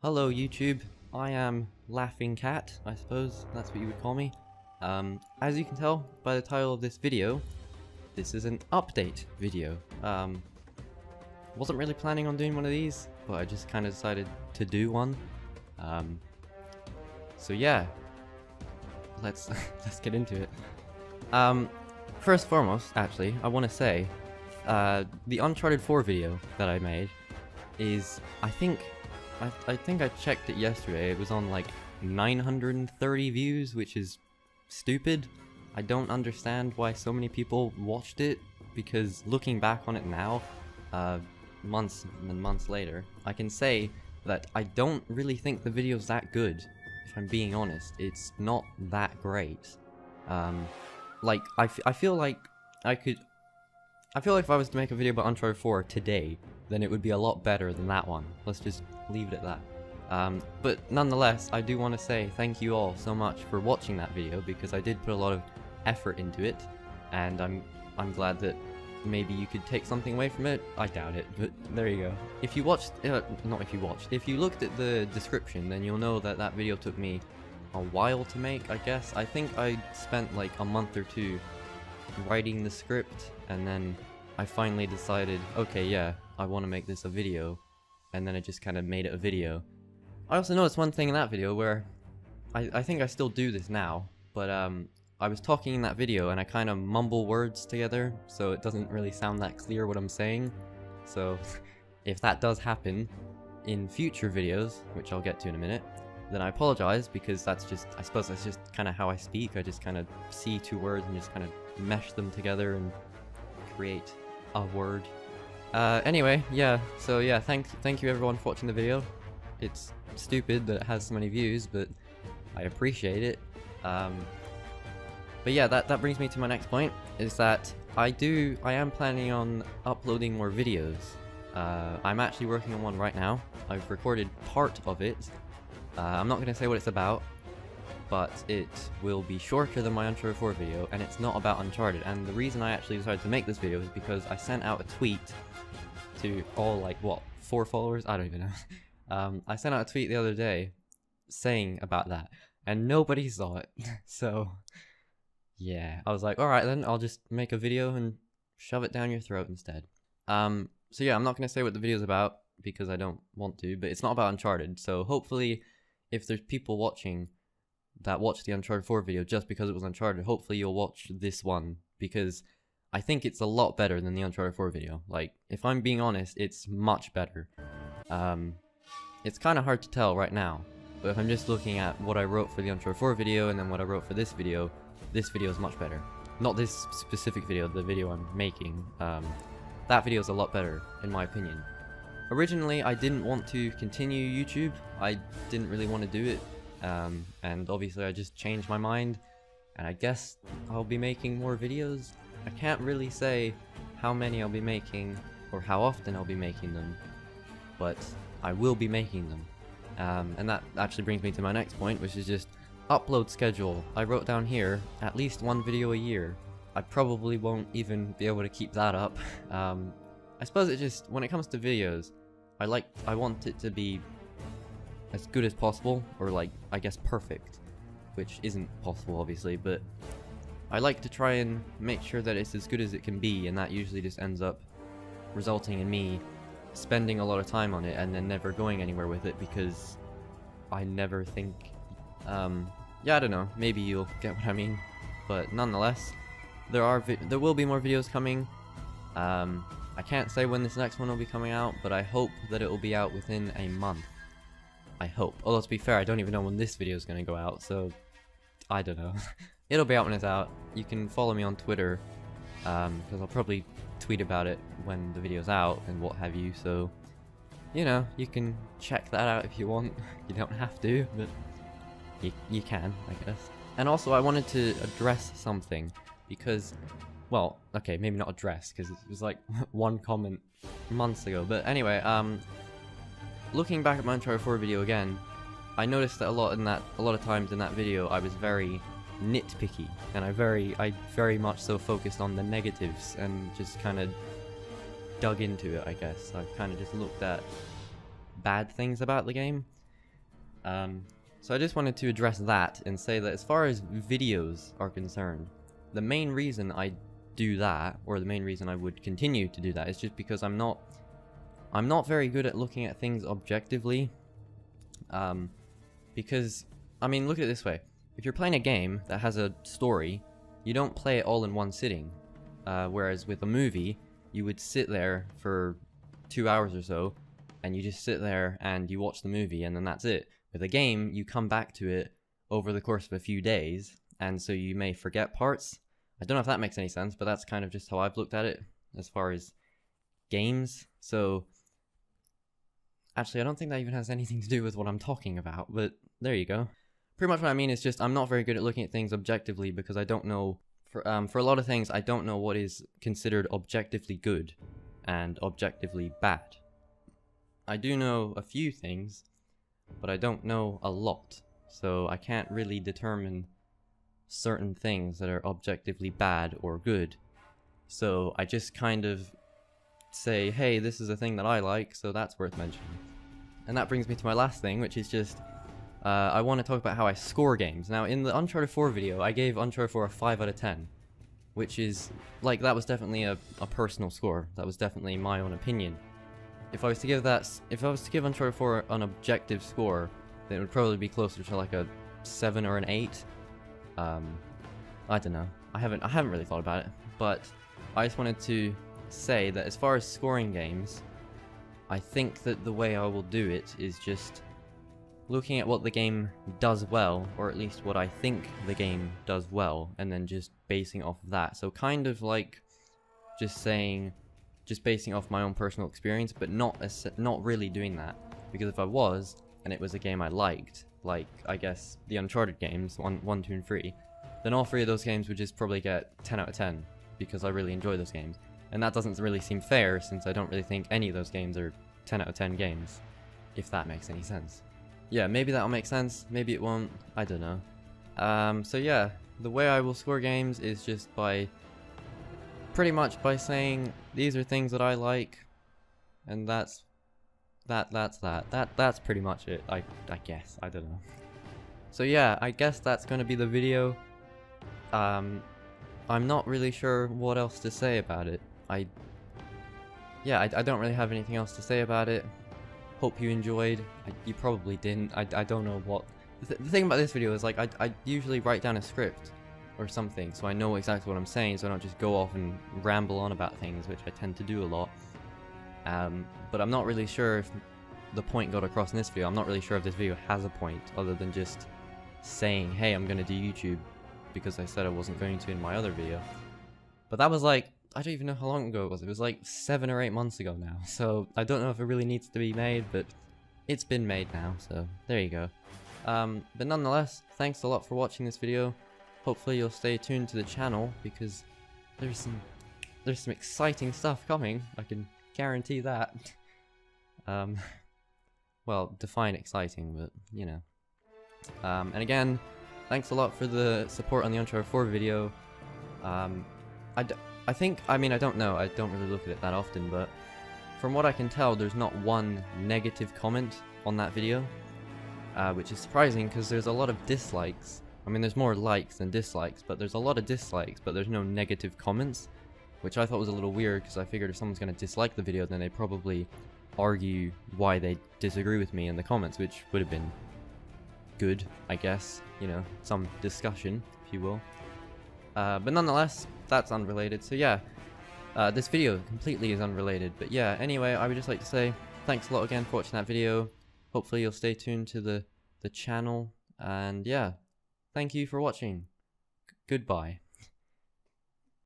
Hello YouTube, I am Laughing Cat, I suppose that's what you would call me. As you can tell by the title of this video, this is an update video. Wasn't really planning on doing one of these, but I just kind of decided to do one. So yeah, let's get into it. First and foremost, actually, I want to say, the Uncharted 4 video that I made is, I think I checked it yesterday, it was on like 930 views, which is stupid. I don't understand why so many people watched it, because looking back on it now, months and months later, I can say that I don't really think the video's that good, if I'm being honest. It's not that great. Like, I feel like if I was to make a video about Uncharted 4 today, then it would be a lot better than that one. Let's just leave it at that. But nonetheless, I do want to say thank you all so much for watching that video, because I did put a lot of effort into it, and I'm glad that maybe you could take something away from it. I doubt it, but there you go. If you watched, if you looked at the description, then you'll know that that video took me a while to make, I guess. I think I spent like a month or two writing the script, and then I finally decided, okay, yeah, I want to make this a video, and then I just kind of made it a video. I also noticed one thing in that video where I think I still do this now, but I was talking in that video and I kind of mumble words together, so it doesn't really sound that clear what I'm saying. So if that does happen in future videos, which I'll get to in a minute, then I apologize, because that's just, I suppose that's just kind of how I speak. I just kind of see two words and just kind of mesh them together and create a word. Anyway, yeah, so yeah, thank you everyone for watching the video. It's stupid that it has so many views, but I appreciate it. But yeah, that brings me to my next point, is that I am planning on uploading more videos. I'm actually working on one right now. I've recorded part of it. I'm not going to say what it's about, but it will be shorter than my Uncharted 4 video, and it's not about Uncharted. And the reason I actually decided to make this video is because I sent out a tweet to all, like, what, 4 followers? I don't even know. I sent out a tweet the other day saying about that, and nobody saw it. So yeah, I was like, alright then, I'll just make a video and shove it down your throat instead. So yeah, I'm not going to say what the video's about, because I don't want to, but it's not about Uncharted, so hopefully, if there's people watching that watched the Uncharted 4 video just because it was Uncharted, hopefully you'll watch this one, because I think it's a lot better than the Uncharted 4 video. Like, if I'm being honest, it's much better. It's kind of hard to tell right now, but if I'm just looking at what I wrote for the Uncharted 4 video and then what I wrote for this video is much better. Not this specific video, the video I'm making. That video is a lot better, in my opinion. Originally, I didn't want to continue YouTube. I didn't really want to do it. And obviously I just changed my mind, and I guess I'll be making more videos. I can't really say how many I'll be making or how often I'll be making them, but I will be making them. And that actually brings me to my next point, which is just upload schedule. I wrote down here at least 1 video a year. I probably won't even be able to keep that up. I suppose it just, when it comes to videos, I want it to be as good as possible, or like, I guess perfect, which isn't possible obviously, but I like to try and make sure that it's as good as it can be, and that usually just ends up resulting in me spending a lot of time on it and then never going anywhere with it, because I never think, yeah, I don't know, maybe you'll get what I mean, but nonetheless, there will be more videos coming. I can't say when this next one will be coming out, but I hope that it will be out within a month. I hope. Although, to be fair, I don't even know when this video is going to go out, so I don't know. It'll be out when it's out. You can follow me on Twitter, because I'll probably tweet about it when the video's out and what have you, so, you know, you can check that out if you want. You don't have to, but you can, I guess. And also, I wanted to address something, because, well, okay, maybe not address, because it was like one comment months ago, but anyway, looking back at my Uncharted 4 video again, I noticed that a lot of times in that video I was very nitpicky, and I very much so focused on the negatives and just kind of dug into it, I guess. I kind of just looked at bad things about the game, So I just wanted to address that and say that as far as videos are concerned, the main reason I do that, or the main reason I would continue to do that, is just because I'm not very good at looking at things objectively. Because, I mean, look at it this way. If you're playing a game that has a story, you don't play it all in one sitting. Whereas with a movie, you would sit there for 2 hours or so, and you just sit there and you watch the movie, and then that's it. With a game, you come back to it over the course of a few days, and so you may forget parts. I don't know if that makes any sense, but that's kind of just how I've looked at it as far as games. So, actually, I don't think that even has anything to do with what I'm talking about, but there you go. Pretty much what I mean is just I'm not very good at looking at things objectively because I don't know, for a lot of things, I don't know what is considered objectively good and objectively bad. I do know a few things, but I don't know a lot, so I can't really determine certain things that are objectively bad or good. So I just kind of say, hey, this is a thing that I like, so that's worth mentioning. And that brings me to my last thing, which is just, I want to talk about how I score games. Now, in the Uncharted 4 video, I gave Uncharted 4 a 5 out of 10, which is, like, that was definitely a personal score. That was definitely my own opinion. If I was to give Uncharted 4 an objective score, then it would probably be closer to like a 7 or an 8. I don't know. I haven't really thought about it, but I just wanted to say that as far as scoring games, I think that the way I will do it is just looking at what the game does well, or at least what I think the game does well, and then just basing off of that. So kind of like just basing off my own personal experience, but not really doing that. Because if I was, and it was a game I liked, like, I guess, the Uncharted games, 1, 2, and 3, then all 3 of those games would just probably get 10 out of 10, because I really enjoy those games. And that doesn't really seem fair, since I don't really think any of those games are 10 out of 10 games, if that makes any sense. Yeah, maybe that'll make sense, maybe it won't, I don't know. So yeah, the way I will score games is just pretty much by saying, these are things that I like, and that's pretty much it, I guess, I don't know. So yeah, I guess that's gonna be the video. I'm not really sure what else to say about it. I don't really have anything else to say about it. Hope you enjoyed. You probably didn't. I don't know what... The thing about this video is, like, I usually write down a script or something, so I know exactly what I'm saying, so I don't just go off and ramble on about things, which I tend to do a lot. But I'm not really sure if the point got across in this video. I'm not really sure if this video has a point, other than just saying, hey, I'm gonna do YouTube, because I said I wasn't going to in my other video. But that was like, I don't even know how long ago it was. It was like 7 or 8 months ago now, so I don't know if it really needs to be made, but it's been made now, so there you go. But nonetheless, thanks a lot for watching this video. Hopefully you'll stay tuned to the channel, because there's some exciting stuff coming, I can guarantee that. Well, define exciting, but, you know. And again, thanks a lot for the support on the Uncharted 4 video. I think, I mean, I don't know, I don't really look at it that often, but from what I can tell, there's not one negative comment on that video, which is surprising, because there's a lot of dislikes. I mean, there's more likes than dislikes, but there's a lot of dislikes, but there's no negative comments, which I thought was a little weird, because I figured if someone's going to dislike the video, then they'd probably argue why they disagree with me in the comments, which would have been good, I guess, you know, some discussion, if you will. But nonetheless, that's unrelated, so yeah, this video completely is unrelated, but yeah, anyway, I would just like to say thanks a lot again for watching that video. Hopefully you'll stay tuned to the channel, and yeah, thank you for watching. Goodbye.